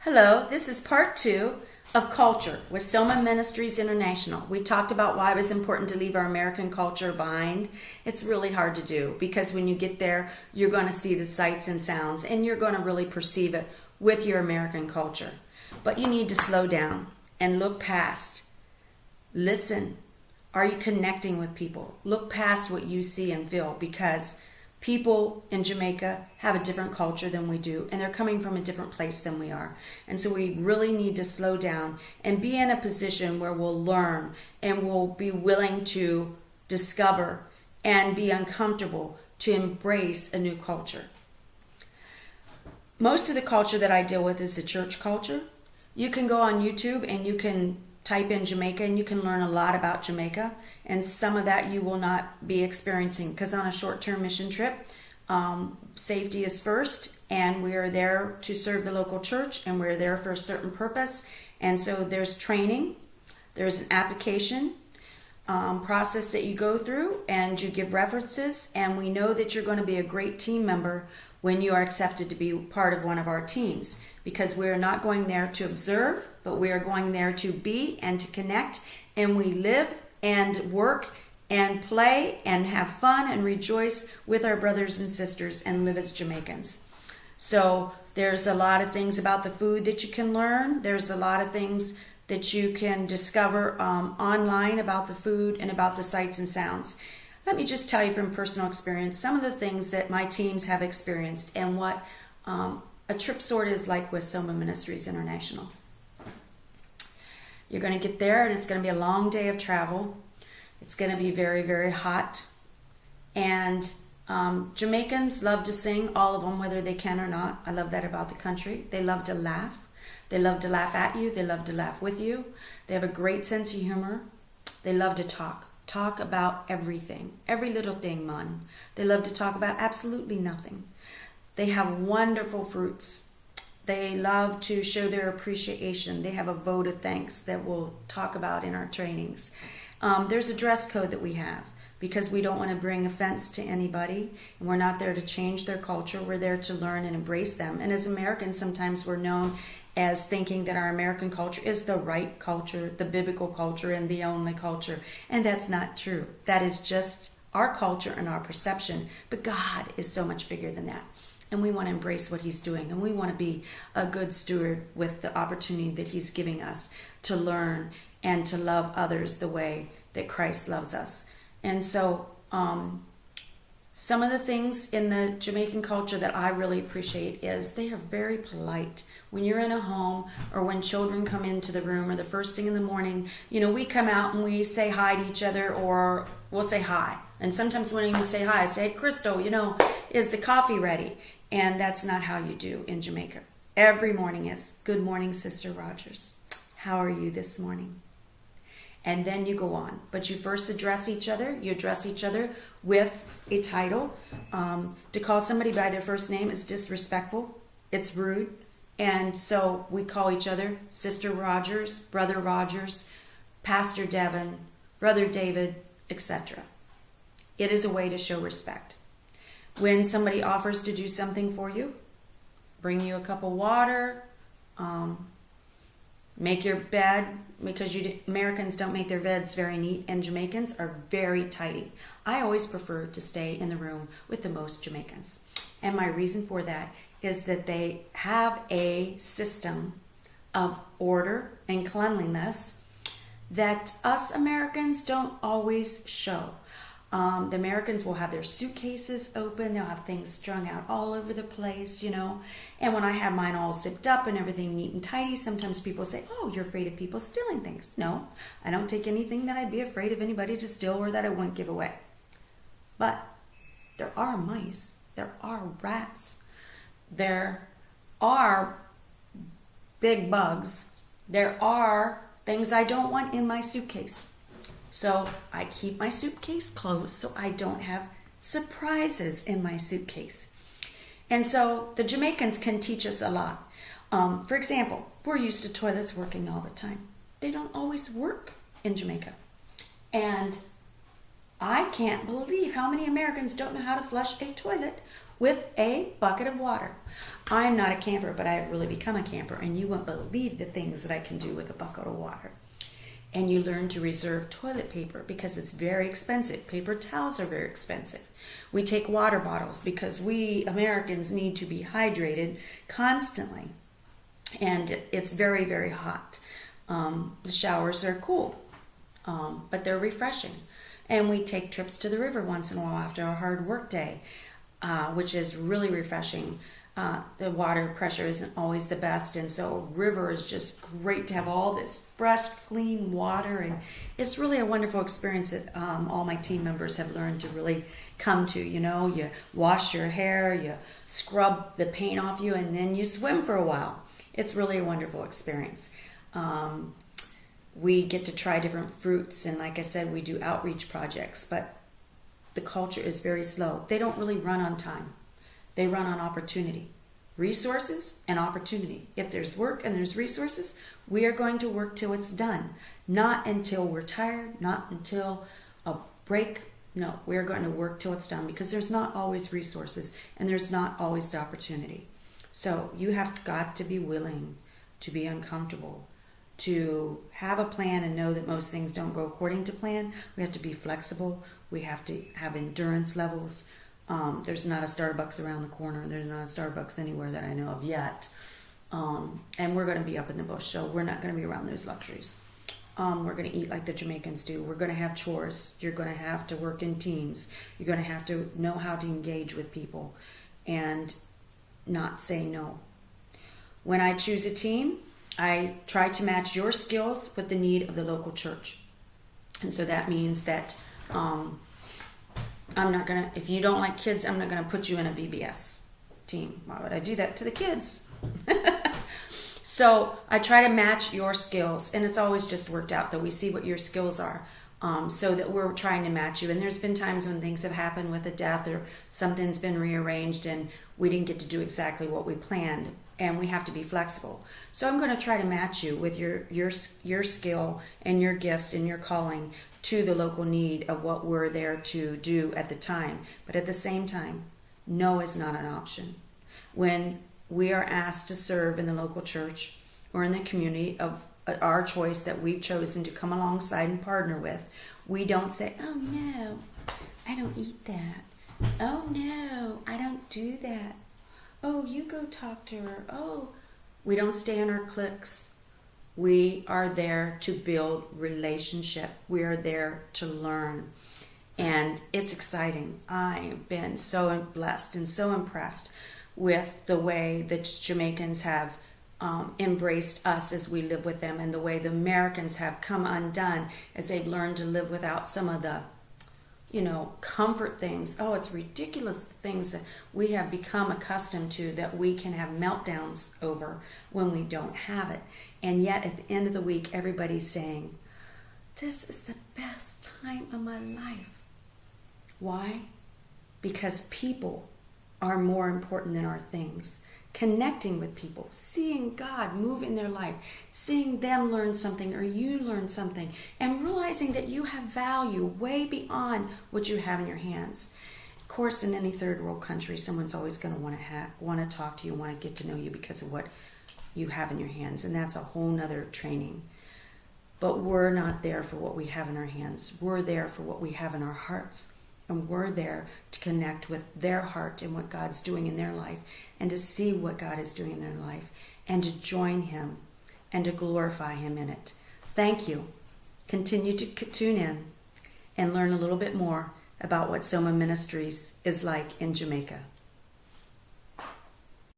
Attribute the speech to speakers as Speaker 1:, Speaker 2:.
Speaker 1: Hello, this is part 2 of Culture with Soma Ministries International. We talked about why it was important to leave our American culture behind. It's really hard to do because when you get there, you're going to see the sights and sounds and you're going to really perceive it with your American culture. But you need to slow down and look past. Listen. Are you connecting with people? Look past what you see and feel because people in Jamaica have a different culture than we do, and they're coming from a different place than we are. And so we really need to slow down and be in a position where we'll learn and we'll be willing to discover and be uncomfortable to embrace a new culture. Most of the culture that I deal with is the church culture. You can go on YouTube and you can type in Jamaica and you can learn a lot about Jamaica, and some of that you will not be experiencing because on a short-term mission trip, safety is first, and we are there to serve the local church, and we're there for a certain purpose. And so there's training, there's an application process that you go through, and you give references, and we know that you're going to be a great team member when you are accepted to be part of one of our teams, because we are not going there to observe, but we are going there to be and to connect, and we live and work and play and have fun and rejoice with our brothers and sisters and live as Jamaicans. So there's a lot of things about the food that you can learn. There's a lot of things that you can discover online about the food and about the sights and sounds. Let me just tell you from personal experience some of the things that my teams have experienced and what a trip sort is like with Soma Ministries International. You're going to get there and it's going to be a long day of travel. It's going to be very, very hot. And Jamaicans love to sing, all of them, whether they can or not. I love that about the country. They love to laugh. They love to laugh at you. They love to laugh with you. They have a great sense of humor. They love to talk. Talk about everything. Every little thing, man. They love to talk about absolutely nothing. They have wonderful fruits. They love to show their appreciation. They have a vote of thanks that we'll talk about in our trainings. There's a dress code that we have because we don't want to bring offense to anybody, and we're not there to change their culture. We're there to learn and embrace them. And as Americans, sometimes we're known as thinking that our American culture is the right culture, the biblical culture, and the only culture. And that's not true. That is just our culture and our perception. But God is so much bigger than that. And we want to embrace what He's doing. And we want to be a good steward with the opportunity that He's giving us to learn and to love others the way that Christ loves us. And so some of the things in the Jamaican culture that I really appreciate is they are very polite. When you're in a home or when children come into the room or the first thing in the morning, we come out and we say hi to each other, or we'll say hi. And sometimes when we say hi, I say, Crystal, is the coffee ready? And that's not how you do in Jamaica. Every morning is, good morning, Sister Rogers. How are you this morning? And then you go on. But you first address each other. You address each other with a title. To call somebody by their first name is disrespectful. It's rude. And so we call each other Sister Rogers, Brother Rogers, Pastor Devin, Brother David, etc. It is a way to show respect. When somebody offers to do something for you, bring you a cup of water, make your bed, because Americans don't make their beds very neat, and Jamaicans are very tidy. I always prefer to stay in the room with the most Jamaicans. And my reason for that is that they have a system of order and cleanliness that us Americans don't always show. The Americans will have their suitcases open. They'll have things strung out all over the place, And when I have mine all zipped up and everything neat and tidy, sometimes people say, oh, you're afraid of people stealing things. No, I don't take anything that I'd be afraid of anybody to steal or that I wouldn't give away. But there are mice. There are rats. There are big bugs. There are things I don't want in my suitcase. So I keep my suitcase closed so I don't have surprises in my suitcase. And so the Jamaicans can teach us a lot. For example, we're used to toilets working all the time. They don't always work in Jamaica. And I can't believe how many Americans don't know how to flush a toilet with a bucket of water. I'm not a camper, but I've really become a camper, and you won't believe the things that I can do with a bucket of water. And you learn to reserve toilet paper because it's very expensive. Paper towels are very expensive. We take water bottles because we Americans need to be hydrated constantly. And it's very, very hot. The showers are cool, but they're refreshing. And we take trips to the river once in a while after a hard work day, which is really refreshing. The water pressure isn't always the best, and so river is just great to have all this fresh, clean water, and it's really a wonderful experience that all my team members have learned to really come to. You know, you wash your hair, you scrub the paint off you, and then you swim for a while. It's really a wonderful experience. We get to try different fruits, and like I said, we do outreach projects, but the culture is very slow. They don't really run on time. They run on opportunity. Resources and opportunity. If there's work and there's resources, we are going to work till it's done. Not until we're tired, not until a break. No, we are going to work till it's done because there's not always resources and there's not always the opportunity. So you have got to be willing to be uncomfortable, to have a plan and know that most things don't go according to plan. We have to be flexible. We have to have endurance levels. There's not a Starbucks around the corner. There's not a Starbucks anywhere that I know of yet. And we're going to be up in the bush, so we're not going to be around those luxuries. We're going to eat like the Jamaicans do. We're going to have chores. You're going to have to work in teams. You're going to have to know how to engage with people and not say no. When I choose a team, I try to match your skills with the need of the local church. And so that means that I'm not going to, if you don't like kids, I'm not going to put you in a VBS team. Why would I do that to the kids? So I try to match your skills, and it's always just worked out that we see what your skills are, so that we're trying to match you. And there's been times when things have happened with a death or something's been rearranged and we didn't get to do exactly what we planned, and we have to be flexible. So I'm going to try to match you with your skill and your gifts and your calling to the local need of what we're there to do at the time. But at the same time, no is not an option. When we are asked to serve in the local church or in the community of our choice that we've chosen to come alongside and partner with, we don't say, oh no, I don't eat that. Oh no, I don't do that. Oh, you go talk to her. Oh, we don't stay in our cliques. We are there to build relationship. We are there to learn. And it's exciting. I've been so blessed and so impressed with the way that Jamaicans have embraced us as we live with them, and the way the Americans have come undone as they've learned to live without some of the, comfort things. Oh, it's ridiculous, the things that we have become accustomed to that we can have meltdowns over when we don't have it. And yet at the end of the week, everybody's saying, this is the best time of my life. Why? Because people are more important than our things. Connecting with people, seeing God move in their life, seeing them learn something or you learn something, and realizing that you have value way beyond what you have in your hands. Of course, in any third world country, someone's always going to want to talk to you, want to get to know you because of what you have in your hands, and that's a whole nother training. But we're not there for what we have in our hands. We're there for what we have in our hearts. And we're there to connect with their heart and what God's doing in their life, and to see what God is doing in their life, and to join Him and to glorify Him in it. Thank you. Continue to tune in and learn a little bit more about what Soma Ministries is like in Jamaica.